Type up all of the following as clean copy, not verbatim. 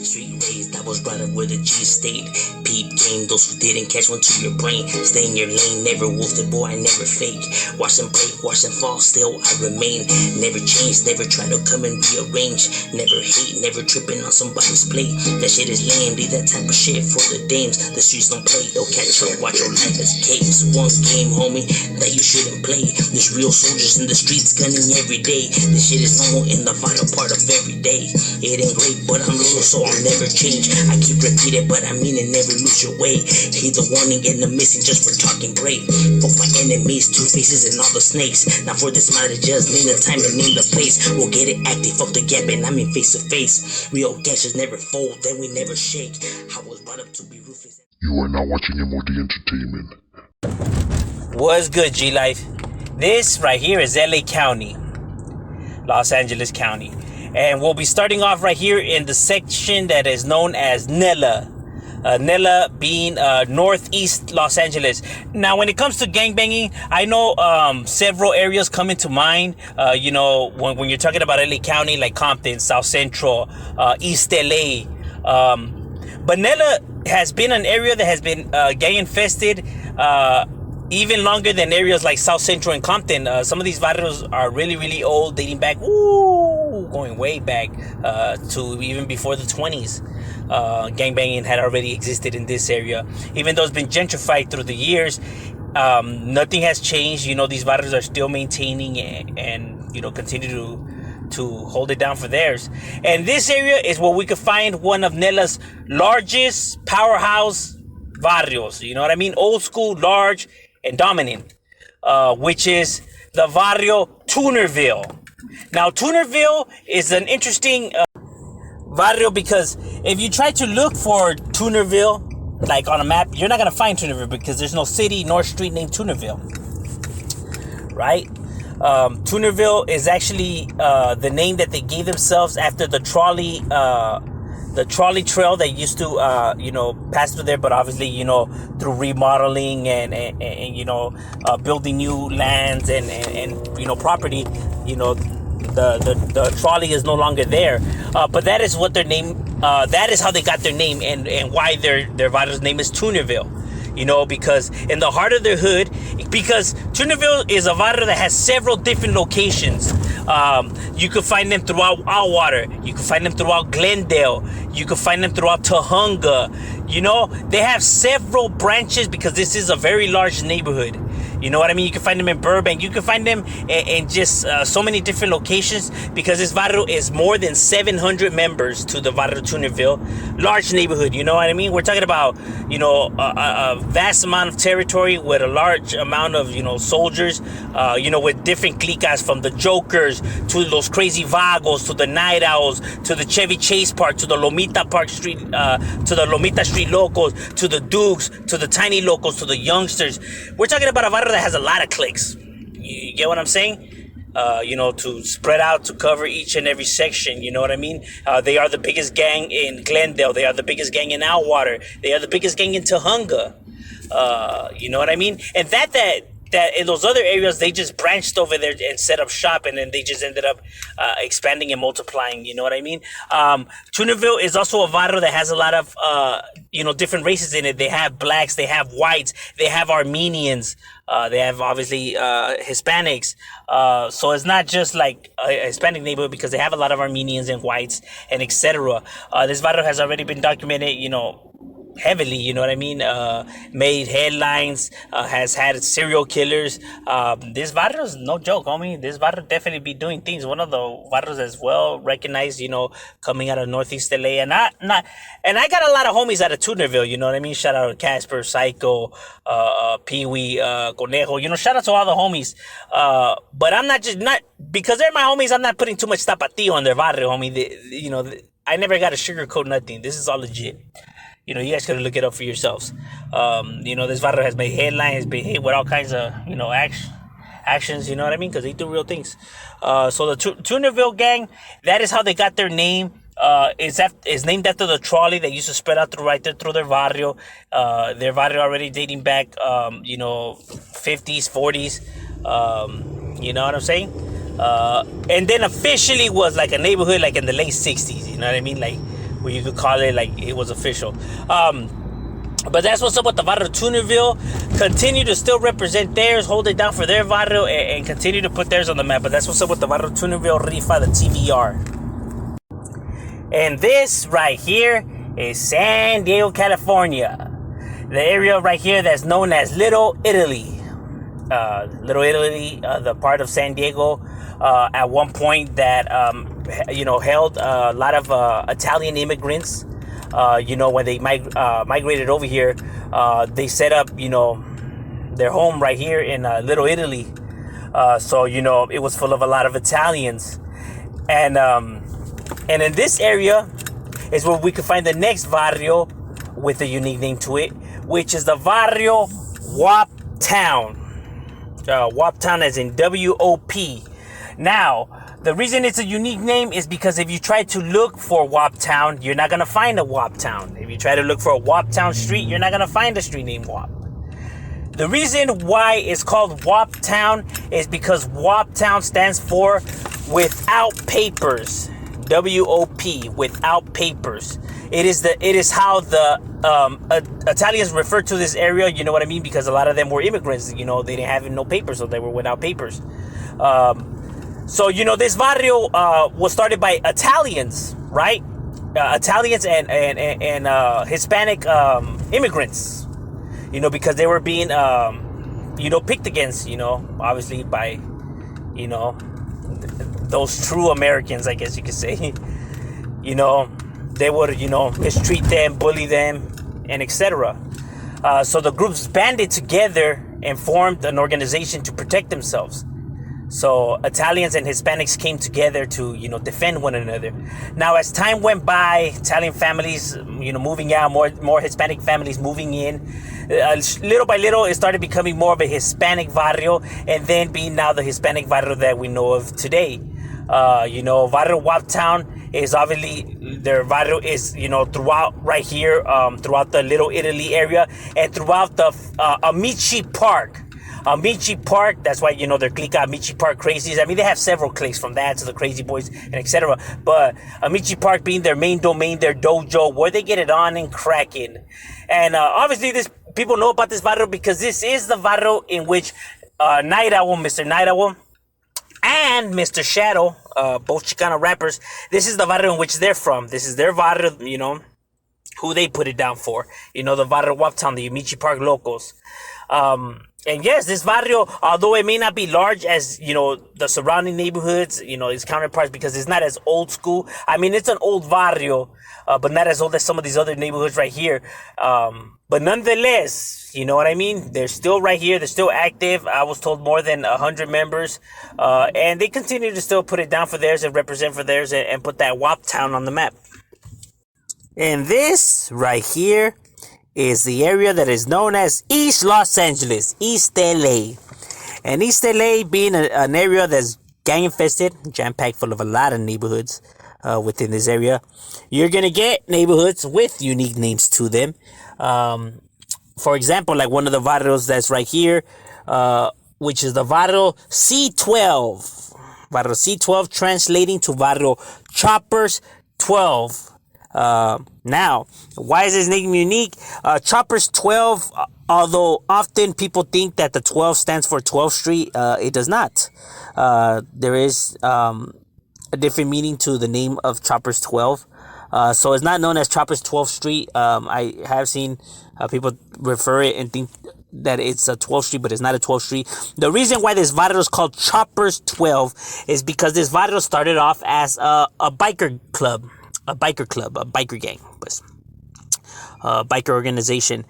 Street raised, I was brought up with a G state. Peep game, those who didn't catch one to your brain. Stay in your lane, never wolfed it, boy, I never fake. Watch them break, watch them fall, still I remain. Never change, never try to come and rearrange. Never hate, never tripping on somebody's plate. That shit is lame, leave that type of shit for the dames. The streets don't play, they'll catch up, watch your life as capes. One game, homie, that you shouldn't play. There's real soldiers in the streets gunning every day. This shit is normal in the vital part of every day. It ain't great, but I'm loyal, so I'll never change. I keep repeating, but I mean it, never lose your way. Heed the warning and the missing just for talking brave. Fuck my enemies, two faces and all the snakes. Now for this matter, just name the time and name the place. We'll get it active, fuck the gap, and I mean face to face. Real gangsters never fold, then we never shake. I was brought up to be ruthless. You are now watching M.O.D Entertainment. What's good, G-Life? This right here is LA County, Los Angeles County. And we'll be starting off right here in the section that is known as Nella. Nella being northeast Los Angeles. Now, when it comes to gangbanging, I know several areas come into mind. You know, when you're talking about LA County, like Compton, South Central, East LA. But Nella has been an area that has been gang infested even longer than areas like South Central and Compton. Some of these barrios are really, really old, dating back, going way back to even before the 20s. Gangbanging had already existed in this area. Even though it's been gentrified through the years, nothing has changed. You know, these barrios are still maintaining and you know, continue to hold it down for theirs. And this area is where we could find one of Nella's largest powerhouse barrios. You know what I mean? Old school, large, and dominant, which is the barrio Tunerville. Now, Tunerville is an interesting barrio because if you try to look for Tunerville, like on a map, you're not going to find Tunerville because there's no city nor street named Tunerville, right? Tunerville is actually the name that they gave themselves after the trolley trail that used to, you know, pass through there, but obviously, you know, through remodeling and you know, building new lands and you know, property, you know, the trolley is no longer there. But that is what their name, that is how they got their name and why their barrio's name is Tunerville. You know, because in the heart of their hood, because Tunerville is a barrio that has several different locations. You could find them throughout Outwater. You could find them throughout Glendale. You could find them throughout Tujunga. You know, they have several branches because this is a very large neighborhood. You know what I mean? You can find them in Burbank. You can find them in just so many different locations because this barrio is more than 700 members to the barrio Tunerville. Large neighborhood, you know what I mean? We're talking about, you know, a vast amount of territory with a large amount of, you know, soldiers, you know, with different cliques from the Jokers to those crazy vagos to the Night Owls to the Chevy Chase Park to the Lomita Park Street, to the Lomita Street Locals to the Dukes to the Tiny Locals to the Youngsters. We're talking about a barrio that has a lot of cliques. You get what I'm saying? You know, to spread out to cover each and every section. You know what I mean? They are the biggest gang in Glendale. They are the biggest gang in Outwater. They are the biggest gang in Tujunga. You know what I mean? And that in those other areas, they just branched over there and set up shop, and then they just ended up expanding and multiplying. You know what I mean? Tunerville is also a barrio that has a lot of, you know, different races in it. They have blacks, they have whites, they have Armenians, they have obviously Hispanics. So it's not just like a Hispanic neighborhood because they have a lot of Armenians and whites and etc. This barrio has already been documented, you know, heavily, you know what I mean? Made headlines, has had serial killers. This barrio is no joke, homie. This barrio definitely be doing things. One of the barrios as well recognized, you know, coming out of Northeast LA. And I got a lot of homies out of Tunerville, you know what I mean? Shout out to Casper, Psycho, Pee-wee, Conejo, you know, shout out to all the homies. But I'm not because they're my homies, I'm not putting too much tapatio on their barrio, homie. You know, I never got to sugarcoat nothing. This is all legit. You know, you guys gotta look it up for yourselves. You know, this barrio has made headlines, been hit with all kinds of, you know, actions, you know what I mean? Because they do real things. So the Tunerville gang, that is how they got their name. Is named after the trolley that used to spread out right there through their barrio. Their barrio already dating back, you know, 50s, 40s. You know what I'm saying? And then officially was like a neighborhood like in the late 60s, you know what I mean, like where you could call it like it was official. But that's what's up with the barrio Tunerville. Continue to still represent theirs, hold it down for their barrio, and continue to put theirs on the map. But that's what's up with the barrio Tunerville Rifa, the TVR. And this right here is San Diego, California. The area right here that's known as Little Italy. Little Italy, the part of San Diego, at one point that, held a lot of Italian immigrants. When they migrated over here, they set up, their home right here in Little Italy. So it was full of a lot of Italians. And in this area is where we can find the next barrio with a unique name to it, which is the barrio Wop Town. Wop Town as in W-O-P. Now, the reason it's a unique name is because if you try to look for Wop Town, you're not going to find a Wop Town. If you try to look for a Wop Town street, you're not going to find a street named Wop. The reason why it's called Wop Town is because Wop Town stands for without papers. W-O-P, without papers. It is how the Italians refer to this area, you know what I mean? Because a lot of them were immigrants, they didn't have no papers, so they were without papers. So, this barrio was started by Italians, right? Italians and Hispanic immigrants, because they were being, picked against, obviously by, those true Americans, I guess you could say. They would, mistreat them, bully them, and etc. So the groups banded together and formed an organization to protect themselves. So Italians and Hispanics came together to, defend one another. Now, as time went by, Italian families, moving out, more Hispanic families moving in, little by little, it started becoming more of a Hispanic barrio, and then being now the Hispanic barrio that we know of today. Barrio Wop Town is obviously, their barrio is, throughout right here, throughout the Little Italy area, and throughout the Amici Park. Amici Park, that's why, they're clica Amici Park Crazies. I mean, they have several cliques from that to the Crazy Boys and etc. But Amici Park being their main domain, their dojo, where they get it on and cracking. And obviously, people know about this barrio because this is the barrio in which Night Owl, Mr. Night Owl, and Mr. Shadow, both Chicano rappers, this is the barrio in which they're from. This is their barrio, who they put it down for. the barrio Wop Town, the Amici Park locals. And yes, this barrio, although it may not be large as, the surrounding neighborhoods, its counterparts, because it's not as old school. I mean, it's an old barrio, but not as old as some of these other neighborhoods right here. But nonetheless, you know what I mean? They're still right here. They're still active. I was told more than 100 members. And they continue to still put it down for theirs and represent for theirs and put that Wop Town on the map. And this right here is the area that is known as East Los Angeles, East LA. And East LA being an area that's gang infested, jam-packed full of a lot of neighborhoods within this area. You're going to get neighborhoods with unique names to them. For example, like one of the barrios that's right here, which is the barrio C12. Barrio C12 translating to barrio Choppers 12. Now, why is this name unique? Choppers 12, although often people think that the 12 stands for 12th Street, it does not. There is a different meaning to the name of Choppers 12. So it's not known as Choppers 12th Street. I have seen people refer it and think that it's a 12th Street, but it's not a 12th Street. The reason why this barrio is called Choppers 12 is because this barrio started off as a biker club. A biker gang, biker organization.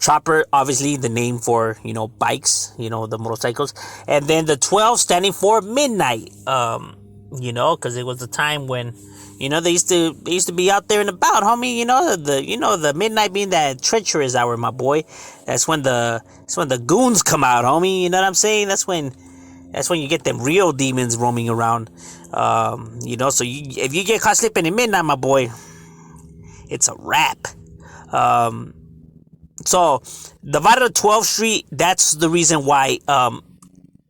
Chopper, obviously the name for, bikes, the motorcycles. And then the 12 standing for midnight, because it was a time when, they used to be out there and about, homie, the midnight being that treacherous hour, my boy. That's when the goons come out, homie, you know what I'm saying? That's when you get them real demons roaming around. So if you get caught sleeping at midnight, my boy, it's a wrap. So the barrio 12th Street, that's the reason why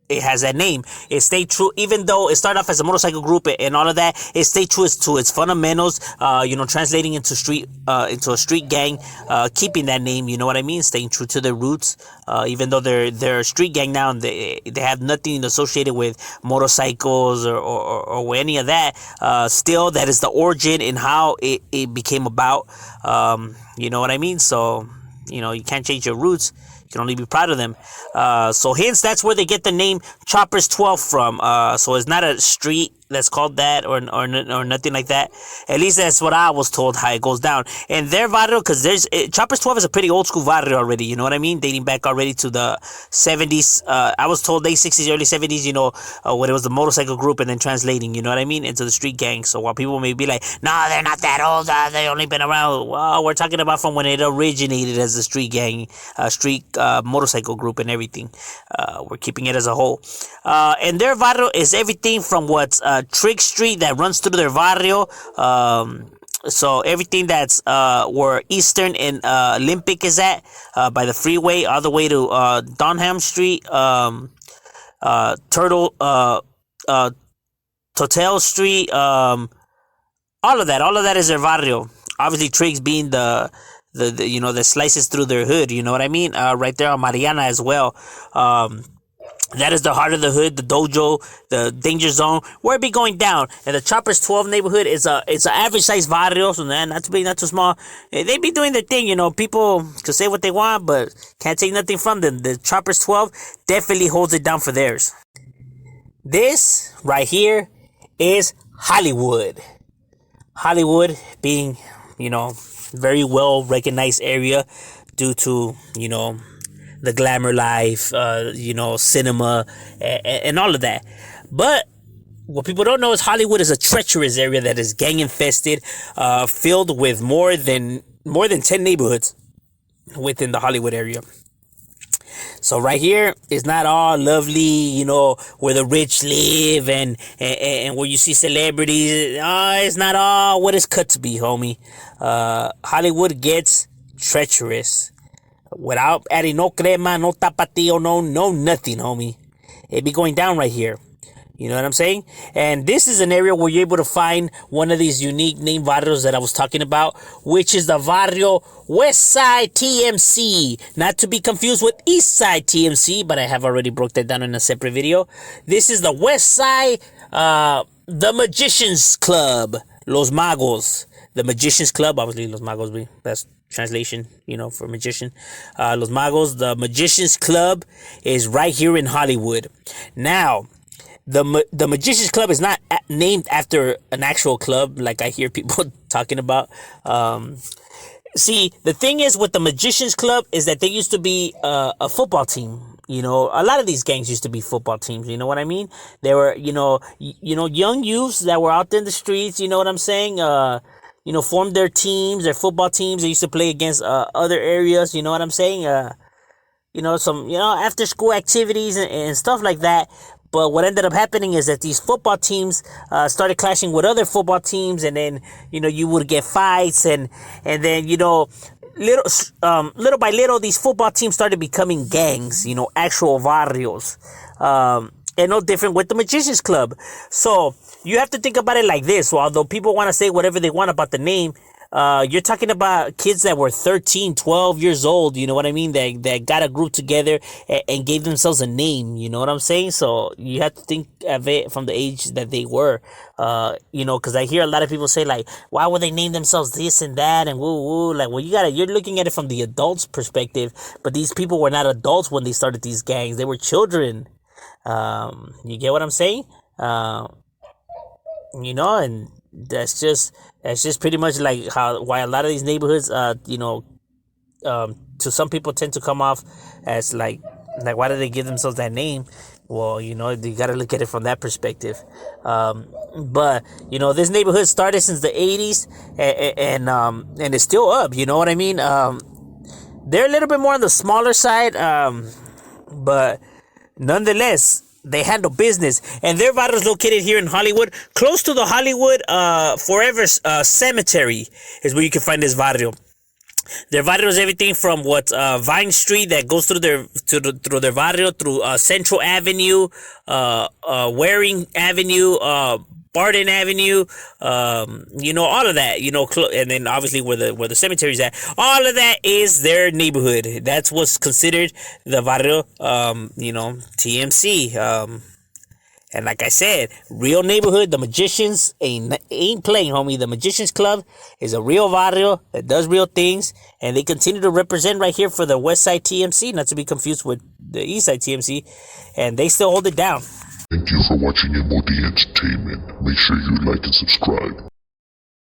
it has that name. It stayed true, even though it started off as a motorcycle group and all of that. It stayed true to its fundamentals. Translating into a street gang, keeping that name. You know what I mean? Staying true to their roots. Even though they're a street gang now, and they have nothing associated with motorcycles or any of that. Still, that is the origin and how it became about. You know what I mean? So you can't change your roots. You can only be proud of them. So hence, that's where they get the name Choppers 12 from. So it's not a street that's called that or nothing like that. At least that's what I was told how it goes down. And their barrio, because Choppers 12 is a pretty old school barrio already. You know what I mean? Dating back already to the 70s. I was told late 60s, early 70s, when it was the motorcycle group and then translating, you know what I mean, into the street gang. So while people may be like, nah, they're not that old. They only been around. Well, we're talking about from when it originated as a street gang, motorcycle group and everything. We're keeping it as a whole. And their barrio is everything from what's Trick Street that runs through their barrio. So everything that's where Eastern and Olympic is at, by the freeway, all the way to Donham Street, Totel Street, all of that is their barrio. Obviously, Triggs being the slices through their hood. You know what I mean? Right there on Mariana as well. That is the heart of the hood, the dojo, the danger zone, where it be going down. And the Choppers 12 neighborhood is it's an average size barrio, so not too big, not too small. They be doing their thing, People can say what they want, but can't take nothing from them. The Choppers 12 definitely holds it down for theirs. This right here is Hollywood. Hollywood being, very well recognized area due to, the glamour life, cinema, and all of that. But what people don't know is Hollywood is a treacherous area that is gang infested, filled with more than 10 neighborhoods within the Hollywood area. So right here is not all lovely, where the rich live and where you see celebrities. It's not all what it's cut to be, homie. Hollywood gets treacherous. Without adding no crema, no tapatio, no nothing, homie. It be going down right here. You know what I'm saying? And this is an area where you're able to find one of these unique name barrios that I was talking about, which is the barrio West Side TMC. Not to be confused with East Side TMC, but I have already broke that down in a separate video. This is the West Side, the Magicians Club, Los Magos. The Magicians Club, obviously Los Magos, that's translation, for magician. Los Magos, the Magicians Club is right here in Hollywood. Now, the Magicians Club is not named after an actual club like I hear people talking about. See, the thing is with the Magicians Club is that they used to be a football team. A lot of these gangs used to be football teams. You know what I mean? They were, young youths that were out there in the streets. You know what I'm saying? Formed their teams, their football teams. They used to play against other areas. You know what I'm saying? Some after school activities and stuff like that. But what ended up happening is that these football teams started clashing with other football teams, and then you would get fights, and then little by little these football teams started becoming gangs. Actual barrios. And no different with the Magicians Club. So you have to think about it like this. So although people want to say whatever they want about the name, you're talking about kids that were 13, 12 years old. You know what I mean? That got a group together and gave themselves a name. You know what I'm saying? So you have to think of it from the age that they were. Because I hear a lot of people say, like, why would they name themselves this and that and woo woo? Like, well, you're looking at it from the adults' perspective. But these people were not adults when they started these gangs. They were children. You get what I'm saying? And that's just pretty much like why a lot of these neighborhoods, to some people tend to come off as like why do they give themselves that name? Well, you got to look at it from that perspective. But this neighborhood started since the 80s and it's still up. You know what I mean? They're a little bit more on the smaller side, but nonetheless, they handle business. And their barrio is located here in Hollywood, close to the Hollywood Forever Cemetery is where you can find this barrio. Their barrio is everything from what Vine Street that goes through through their barrio, through Central Avenue, Waring Avenue, Barden Avenue, all of that, and then obviously where the cemetery's at. All of that is their neighborhood. That's what's considered the barrio, TMC. And like I said, real neighborhood. The Magicians ain't playing, homie. The Magicians Club is a real barrio that does real things, and they continue to represent right here for the West Side TMC, not to be confused with the East Side TMC, and they still hold it down. Thank you for watching M.O.D Entertainment. Make sure you like and subscribe.